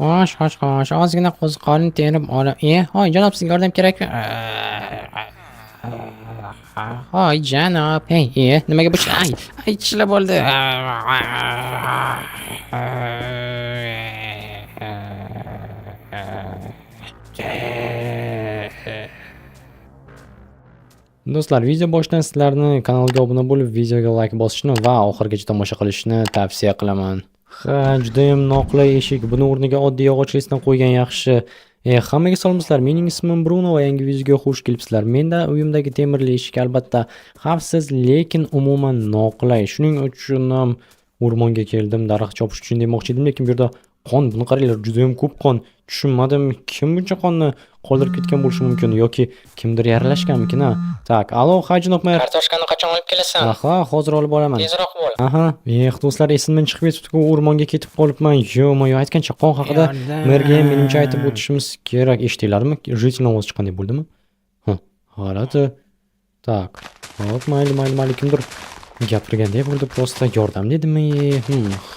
Xo'sh, ozgina qo'ziqorin terib olib. Hoy janob, sizga yordam kerakmi? Hoy janob. Nimaga bu ay tishla bo'ldi. Do'stlar, video boshidan sizlarni kanalga obuna bo'lib, videoga like bosishni va oxirigacha tomosha qilishni tavsiya qilaman. Ha, juda ham noqulay eshik. Buni o'rniga oddiy yog'och reysdan qo'ygan yaxshi. Hammaga salomlar. Mening ismim Bruno va yangi videoga xush kelibsizlar. Menda uyimdagi temirli eshik albatta xavfsiz, lekin umuman noqulay. Shuning uchun ham o'rmonga keldim, daraxt chopish uchun demoqchi edim, lekin bu yerda qon, buni qaranglar, juda ham ko'p qon. Tushunmadim, kim buncha qonni qoldirib ketgan bo'lishi mumkin yoki kimdir yaralashganmikin ha. Tak, alo, hajinoq mer. Kartoshkani qachon olib kelasan? Aha, hozir olib olaman. Tezroq bo'l. Aha, do'stlar, esimdan chiqib ketibdi-ku, o'rmonga ketib qolibman. Yo-mo'yo, aytgancha qon haqida merga ham menimcha aytib o'tishimiz kerak. Eshitdinglarmi? Jitil ovoz chiqqandek bo'ldimi? G'alati. Tak. Hop, mayli, kimdir gapirgandek bo'ldi, prosta yordam dedimi?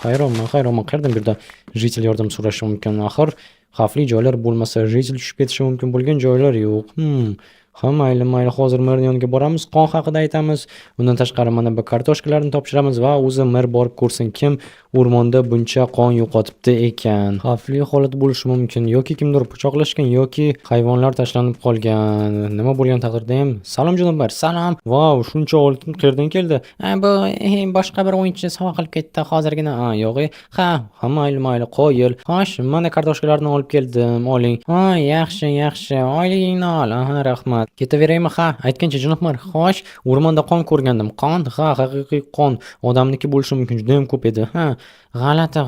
Hayronman. Qayerdan bu yerda jitil yordam so'rashi mumkin? Axir xavfli joylar bo'lmasa, jitil tushib ketishi mumkin bo'lgan joylar yo'q. Ha, mayli, hozir merning yoniga boramiz, qon haqida aytamiz. Undan tashqari mana bu kartoshkalarni topshiramiz va o'zi mer borib ko'rsin, kim o'rmonda buncha qon yo'qotibdi ekan. Xavfli holat bo'lishi mumkin, yoki kimdir pichoqlashgan yoki hayvonlar tashlanib qolgan. Nima bo'lgan taqdirda ham, salom janoblar, salom. Vau, shuncha oltin qayerdan keldi? Bu boshqa bir o'yinchi sovg'a qilib ketdi hozirgina. Yo'q. Ha, mayli, qo'yil. Xo'sh, mana kartoshkalarni olib keldim, oling. Yaxshi, oyligingni ol. Rahmat. Ketaveraymi? Ha, aytgancha janoblar. Xo'sh, o'rmonda qon ko'rgandim. Qon, haqiqiy qon. Odamniki bo'lishi mumkin, juda ham ko'p edi. G'alati.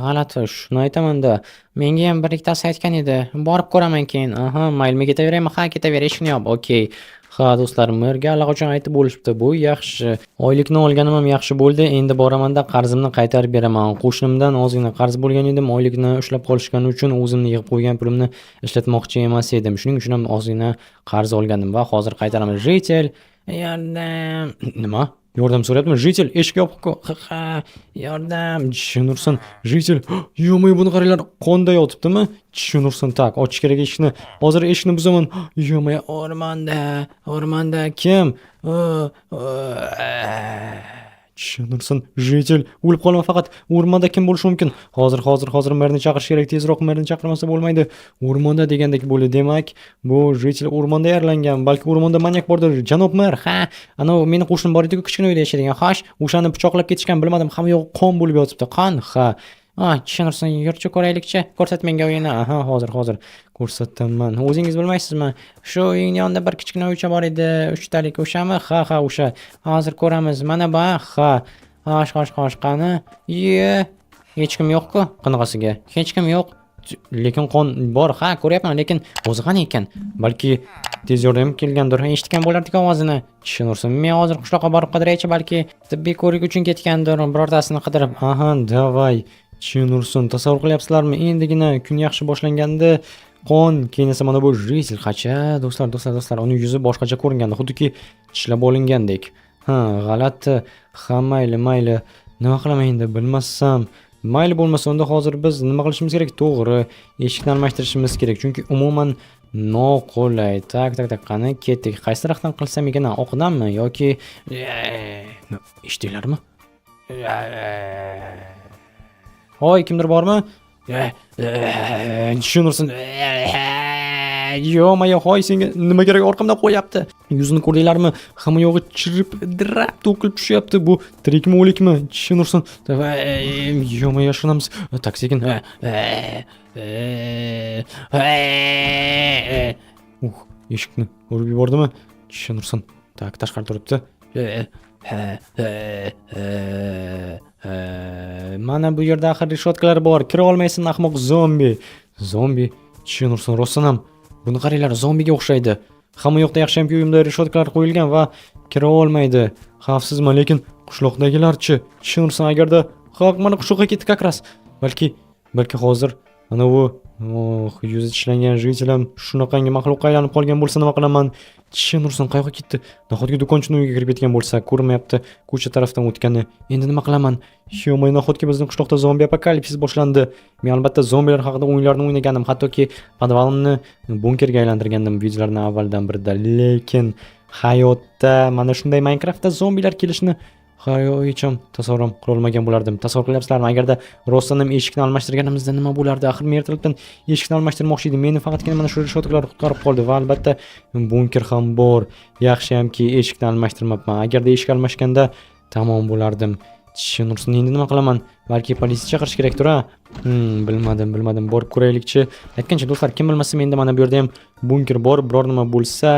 Shuni aytaman-da. Menga ham bir ikkitasi aytgan edi. Borib ko'raman keyin. Mayli, ketaveraymi? Ha, ketaver, eshikni yop. Okey. Ha, do'stlar, merga allaqachon aytib bo'lishibdi. Bu yaxshi. Oylikni olganim ham yaxshi bo'ldi. Endi boramanda qarzimni qaytarib beraman. Qo'shnimdan ozgina qarz bo'lgan edim. Oylikni ushlab qolishgani uchun o'zimni yig'ib qo'ygan pulimni ishlatmoqchi emas edim. Shuning uchun ham ozgina qarz olgandim va hozir qaytaraman. Jitel, yordam. Nima? Yordam so'rayaptimi? Jitel, eshik yopiq-ku. Yordam. Tushunursin. Jitel, yo'q, buni qaranglar, qonda yotibdimi? Tushunursin. Tak, ochish kerak eshikni. Hozir eshikni buzaman. Yo'q, o'rmonda kim? Tushunursin. Jitel, o'lib qolma, faqat o'rmonda kim bo'lishi mumkin? Hozir merni chaqirish kerak, tezroq merni chaqirmasa bo'lmaydi. O'rmonda degandek bo'ldi. Demak, bu Jitel o'rmonda yaralangan. Balki o'rmonda manyak bordir. Janob mer, ana meni qo'shnim bor edi-ku, kichkina uyda yashaydigan. Xo'sh, o'shani pichoqlab ketishgan, bilmadim, hamma yo'q qon bo'lib yotibdi. Qon, tushunursin. Yurchi ko'raylikchi. Ko'rsat menga uyini. Hozir ko'rsataman. O'zingiz bilmaysizmi? Shu uyning yonida bir kichkina uycha bor edi, 3 talik. O'shami? O'sha. Hozir ko'ramiz. Mana bu. Xo'sh, qani? Hech kim yo'q-ku. Qanaqasiga? Hech kim yo'q. Lekin qon bor. Ko'ryapman, lekin o'zi qani ekan? Balki tez yordam kelgandir. Eshitgan bo'lardik ovozini. Tushunursin. Men hozir qishloqqa borib qidiraychi, balki tibbiy ko'rik uchun ketgandir, birortasini qidirib. Davay. Tushunursin. Tasavvur qilyapsizlarmi? Endigina kun yaxshi boshlanganda qon, keyin esa mana bu jitil qacha. Do'stlar, uning yuzi boshqacha ko'ringandi, xuddiki tishlab olingandek. G'alati. Mayli. Nima qilaman endi, bilmasam. Mayli bo'lmasa, unda hozir biz nima qilishimiz kerak? To'g'ri, eshikni almashtirishimiz kerak, chunki umuman noqulay. Tak, qani ketdik. Qaysi tarafdan qilsam ekan? Oqdanmi yoki eshitdinglarmi? Hoy, kimdir bormi? Tushunursin. Yo'q, hoy, senga nima kerak? Orqamdan qo'yapti. Yuzini ko'rdinglarmi? Hamma yog'i chirib, dirab to'kilib tushyapti. Bu tirikmi, o'likmi? Tushunursin. Yo'q, yashirinamiz. Tak, sekin. Eshikni urib yubordimi? Tushunursin. Tak, tashqarida turibdi. Mana bu yerda axir rishotkalar bor. Kira olmaysan, ahmoq zombi. Tushunursin, rostdan ham. Buni qaranglar, zombiga o'xshaydi. Hamma yoqda yaxshiyamki uyimda rishotkalar qo'yilgan va kira olmaydi. Xavfsizman, lekin qishloqdagilarchi? Tushunursin, agarda mana qishloqqa ketdi kakras. Balki hozir ana u Oh, yuzi tishlangan jitilam shunaqangi maxluqqa aylanib qolgan bo'lsa nima qilaman? Tishim ursin, qayoqqa ketdi? Nahotki do'konchining uyiga kirib ketgan bo'lsa, ko'rmayapti, ko'cha tarafdan o'tgani. Endi nima qilaman? Yo'q, nahotki bizning qishloqda zombi apokalipsis boshlandi. Men albatta zombilar haqida o'yinlarni o'ynagandim, hattoki podvalimni bunkerga aylantirgandim videolarning avvaldan birida. Lekin hayotda mana shunday Minecraftda zombilar kelishini hech tasavvur qila olmagan bo'lardim. Tasavvur qilyapsizlarmi? Agarda rostdan ham eshikni almashtirganimizda nima bo'lardi? Axir Mertlikdan eshikni almashtirmoqchi edim. Meni faqatgina mana shu rishotlar qutqarib qoldi va albatta bunker ham bor. Yaxshiyamki eshikni almashtirmabman. Agarda eshik almashganda tamom bo'lardim. Tushunursin, endi nima qilaman? Balki politsiya chaqirish kerakdir-a? Bilmadim. Borib ko'raylikchi. Aytgancha do'stlar, kim bilmasa menda mana bu yerda ham bunker bor. Biror nima bo'lsa,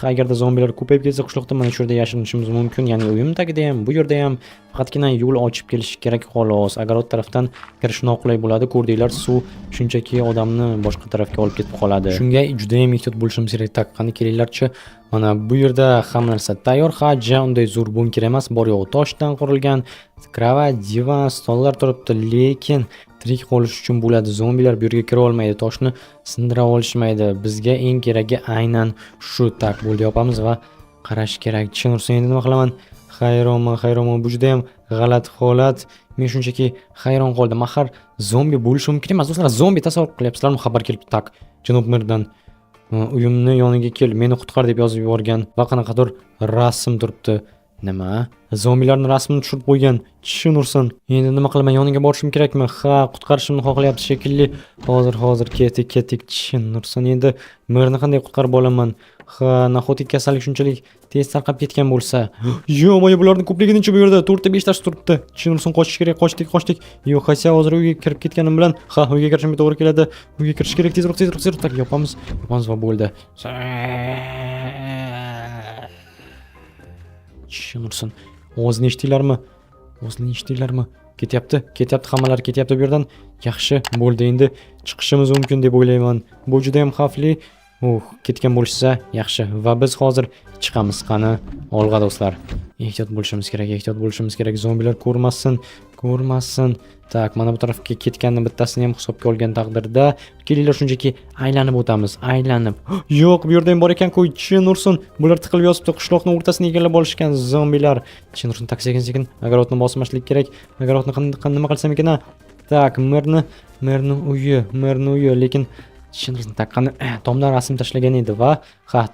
agarda zombilar ko'payib ketsa qishloqda mana shu yerda yashirinishimiz mumkin. Ya'ni uyim tagida ham, bu yerda ham faqatgina yo'l ochib kelish kerak xolos. Agarot tarafdan kirish noqulay bo'ladi. Ko'rdinglar, suv shunchaki odamni boshqa tarafga olib ketib qoladi. Shunga juda ham ehtiyot bo'lishimiz kerak. Qani kelinglarchi. Mana bu yerda hamma narsa tayyor. Hajja unday zo'r bunker emas, bor yo'g'i toshdan qurilgan. Kravat, divan, stollar turibdi, lekin tirik qolish uchun bo'ladi. Zombilar bu yerga kira olmaydi, toshni sindira olishmaydi. Bizga eng keragi aynan shu. Tak bo'ldi, yopamiz va qarash kerak. Tushunursan, endi nima qilaman? Hayronman. Bu juda ham g'alati holat. Men shunchaki hayron qoldim. Axir zombi bo'lishi mumkin emas. Do'stlar, zombi tasavvur qilyapsizlarmi? Xabar kelibdi. Tak, janob Mirdan uyimni yoniga kel, meni qutqar deb yozib yuborgan va qanaqadir rasm turibdi. Nima? Zombilarning rasmini tushirib qo'ygan. Tushunursan. Endi nima qilaman? Yoniga borishim kerakmi? Ha, qutqarishimni xohlayapti shekilli. Hozir ketik. Tushunursan. Endi Mirni qanday qutqarib olaman? Ha, nahotki kasallik shunchalik tez tarqab ketgan bo'lsa. Yo'q, bularning ko'pliginincha bu yerda 4 ta 5 tash turibdi. Tushunursan, qochish kerak, qochdik. Yo'q, qaysi hozir uyga kirib ketganim bilan, uyga kirishim to'g'ri keladi. Uyga kirish kerak, tezroq. Tak, yopamiz va bo'ldi. Tushunursan. O'zini eshitdinglarmi? Ketyapti, hammalari ketyapti bu yerdan. Yaxshi, bo'ldi, endi chiqishimiz mumkin deb o'ylayman. Bu juda ham xavfli. Ketgan bo'lsa yaxshi va biz hozir chiqamiz. Qani, olg'a do'stlar. Ehtiyot bo'lishimiz kerak. Zombilar ko'rmasin. Tak, mana bu tarafga ketganni bittasini ham hisobga olgan taqdirda, kelinglar shunchaki aylanib o'tamiz. Yo'q, bu yerda ham bor ekan-ku. Tushunursin. Bular tiqilib yotibdi, qishloqni o'rtasini egallab olishgan zombilar. Tushunursin, tak, sekin. Agarotni bosmaslik kerak. Agarotni nima qilsam ekan? Tak, Merni uyi, lekin tushunursin, taqqani tomda rasm tashlagan edi va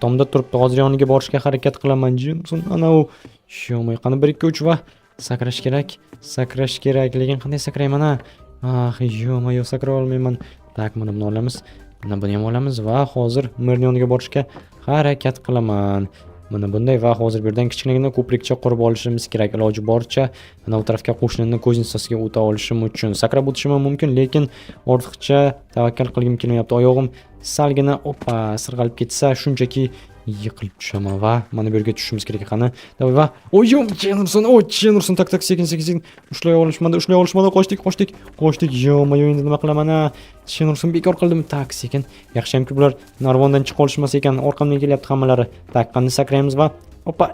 tomda turibdi. Hozir yoniga borishga harakat qilaman. Tushunursin, ana u sho'may qani 1 2 3 va sakrash kerak, lekin qanday sakrayman? Yo'q, sakray olmayman. Tak, mana buni olamiz. Buni ham olamiz va hozir Merni yoniga borishga harakat qilaman. Mana bunday va hozir bu yerdan kichkinagina ko'prikcha qurib olishimiz kerak. Iloji boricha mana bu tarafga qo'shnining ko'z insasiga o'ta olishim uchun sakrab o'tishim mumkin, lekin ortiqcha tavakkal qilgim kelmayapti. Oyog'im salgina sirg'alib ketsa, shunchaki yiqilib tushaman va mana bu yerga tushishimiz kerak. Qani, davay va tushunursin, tak, sekin. Ushlay olishmadi. Qochdik. Yo'q, endi nima qilaman? Tushunursin, bekor qildim. Tak, sekin. Yaxshiyamki bular narvondan chiqa olishmas ekan. Orqamdan kelyapti hammalari. Tak, qani sakraymiz va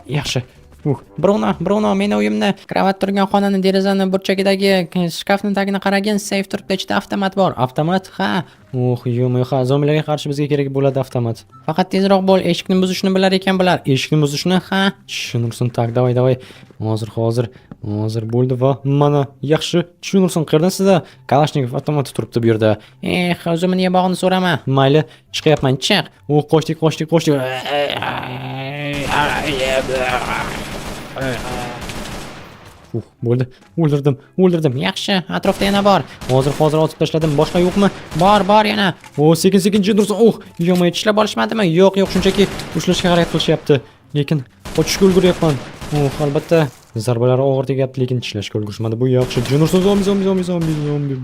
yaxshi. Bruno, meni uyimni, kravat turgan xonani, derazani burchagidagi shkafning tagini qaragin, seyf turibdi, ichida avtomat bor. Avtomat? Ha. Yo'q, zombilarga qarshi bizga kerak bo'ladi avtomat. Faqat tezroq bo'l, eshikni buzishni bilar ekan bular. Eshikni buzishni? Ha. Tushunursin, tak, davay. Hozir bo'ldi va mana yaxshi. Tushunursin, qayerdan sizda Kalashnikov avtomati turibdi bu yerda. O'zimni niya bog'ini so'rama. Mayli, chiqyapman, chiq. Qochdik. Bo'ldi. O'ldirdim. Yaxshi, atrofda yana bor. Hozir otib tashladim. Boshqa yo'qmi? Bor yana. Sekin jidursin. Yo'q, tishlab olishmadimi? Yo'q, shunchaki ushlashga harakat qilishyapti. Lekin qochishga ulguryapman. Albatta zarbalari og'ir tegyapti, lekin tishlashga ulgurishmadi. Bu yaxshi. Jidursin, zombi.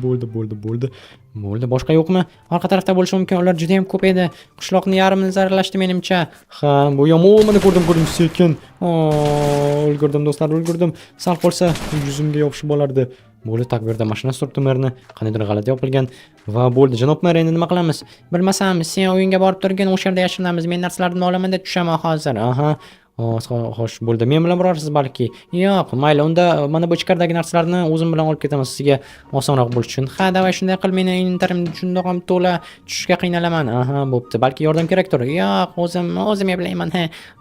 Bo'ldi. Boshqa yo'qmi? Orqa tarafda bo'lishi mumkin. Ular juda ham ko'p edi. Qishloqni yarmini zararlashdi menimcha. Bu yomon. Mana ko'rdim, sekin. Ulgurdim do'stlar, Sal qolsa yuzimga yopishib olardi. Bo'ldi, tak, bu yerda mashinasi turibdi Merni. Qaniydir g'alati yopilgan va bo'ldi. Janob Mer, endi nima qilamiz? Bilmasam, sen uyingga borib turgin, o'sha yerda yashirinamiz. Men narsalarni olaman deb tushaman hozir. Xo'sh, bo'ldi. Men bilan borarsiz balki. Yo'q, mayli, unda mana bu ichkaridagi narsalarni o'zim bilan olib ketaman sizga osonroq bo'lishi uchun. Ha, davay shunday qil, meni inventarimni shundoq ham to'la tushishga qiynalaman. Aha, bo'pti. Balki yordam kerakdir. Yo'q, o'zim eplayman.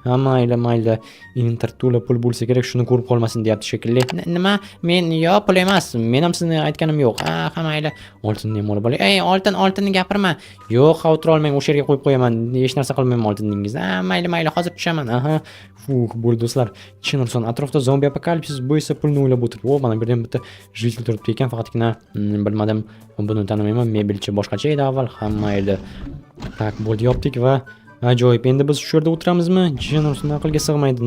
Ha, mayli. Inventar to'la pul bo'lsa kerak, shuni ko'rib qolmasin deyapti shekilli. Nima? Men yo pul emas. Men ham sizni aytganim yo'q. Ha, mayli. Oltinni ham olib olay. Ey, oltinni gapirma. Yo'q, xavotir olmang, o'sha yerga qo'yib qo'yaman. Hech narsa qilmayman oltiningizni. Ha, mayli, hozir tushaman. Aha. Bo'ldi do'stlar. Chinarson atrofda zombi apokalipsis bo'lsa pulni o'ylab o'tirib. Mana bu yerda bitta jil turibdi ekan, faqatgina bilmadim, buni tanimayman. Mebelchi boshqacha edi avval. Hamma edi. Tak, bo'ldi, yopdik va ajoyib. Endi biz shu yerda o'tiramizmi? Chinarson aqlga sig'maydi.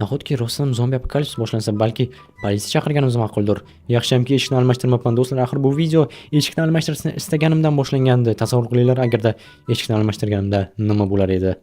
Nahotki rostdan zombi apokalipsis boshlansa, balki politsiya chaqirganimiz ma'quldir. Yaxshiyamki eshikni almashtirmabman do'stlar. Axir bu video eshikni almashtirishni istaganimdan boshlangandi. Tasavvur qilinglar, agarda eshikni almashtirganimda nima bo'lar edi.